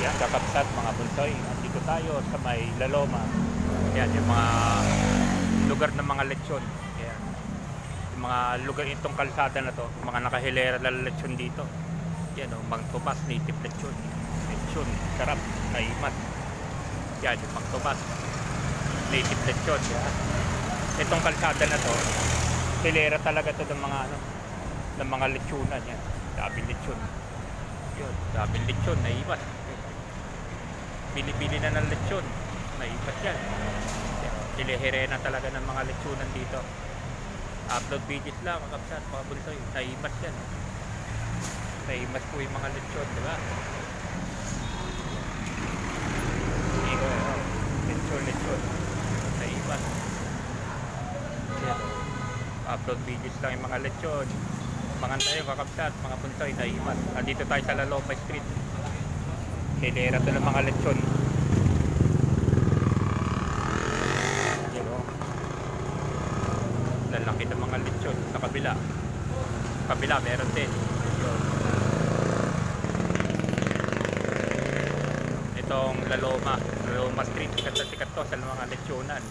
Yan, kakabsat mga bunsoy. Dito tayo sa may Laloma. Yan, yung mga lugar ng mga lechon. Yan. Yung mga lugar, itong kalsada na to, mga nakahilera na lechon dito. Yan, Mang Tomas, native lechon. Lechon, sarap, naimat. Yan, yung Mang Tomas, native lechon. Yan. Itong kalsada na to, hilera talaga to ng mga ng mga lechonan. Yan, daming lechon. Yun, daming lechon, naimat. Bili-bili na ng lechon, naipat yan. Hilihire na talaga ng mga lechonan dito. Upload videos lang, kakabsat, mga bunsoy, naipat yan. Naimat po yung mga lechon, di ba? Lechon, naipat. Upload videos lang yung mga lechon. Mga tayo, kakabsat, mga bunsoy, naipat. Andito tayo sa Laloma Street. Hilera to ng mga lechon. Yan o. Lalaki ng mga lechon sa kabila. Kabila meron din. Itong Laloma Street, sikat na sikat to sa mga lechonan.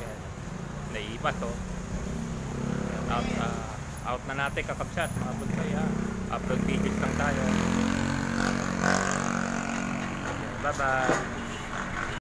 Yan. Naiibat to. Out na natin kakabsat mga bunsoy ha. Upload videos lang tayo. Bye bye.